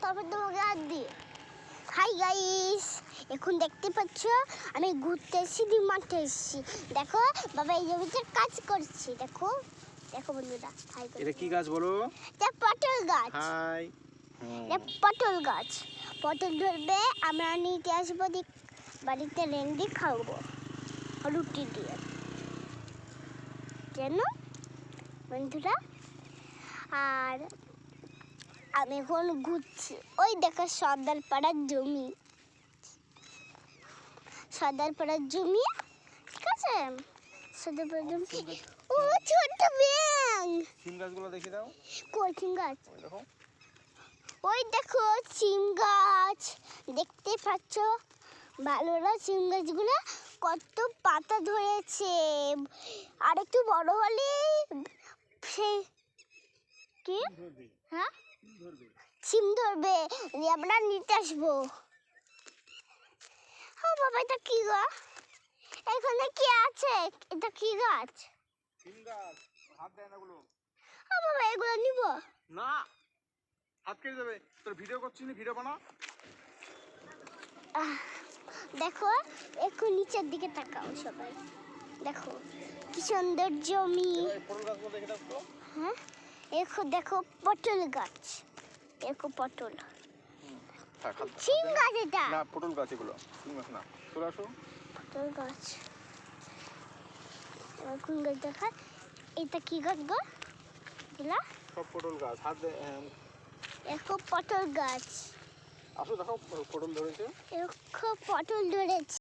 তারপর তোমাকে আর দিয়ে হাই গাইস, এখন দেখতে পাচ্ছ আমি ঘুরতে এসেছি, মাঠে এসেছি। দেখো বাবা এই জমিতে কাজ করছি। দেখো দেখো বন্ধুরা, হাই এটা কি গাছ বলো? এটা পটল গাছ। হাই। এটা পটল গাছ। পটল ধরবে, আমরা নিতে আসবো, বাড়িতে রেন্ডি খাওয়াবো রুটি দিয়ে। কেন বন্ধুরা? আর আমি এখন ঘুরছি। ওই দেখো সর্দারপাড়ার জমি, সর্দারপাড়ার জমি, ঠিক আছে? সর্দারপাড়ার জমি। ও ছোট ব্যাং, সিম গাছগুলো দেখে দাও। কই সিম গাছ? ওই দেখো, ওই দেখো সিম গাছ, দেখতে পাচ্ছ ভালো না? সিম গাছগুলো কত পাতা ধরেছে, আর একটু বড় হলে সেই কি হ্যাঁ সিম ধরবে, আমরা নিতে আসবো। ও বাবা, এটা কি গাছ? এখানে কি আছে? এটা কি গাছ? সিম গাছ। হাত দেয় না গুলো। ও বাবা, এগুলো নিব না, হাত কেটে যাবে। তোর ভিডিও করছিস না, ভিডিও বানা। দেখো একটু নিচের দিকে তাকাও সবাই, দেখো কি সুন্দর জমি। পটল গাছগুলো দেখে দাও তো। হ্যাঁ দেখো, দেখো পটল গাছ, দেখো পটল। সিম গাছ এটা না, পটল গাছ এগুলো, সিম গাছ না। চলে আসো। পটল গাছ। এবার কোন গাছ দেখা? এটা কি গাছ গো? এগুলা সব পটল গাছ। হাত দে। দেখো পটল গাছ। আসো, দেখো পটল ধরেছে। দেখো পটল ধরেছে।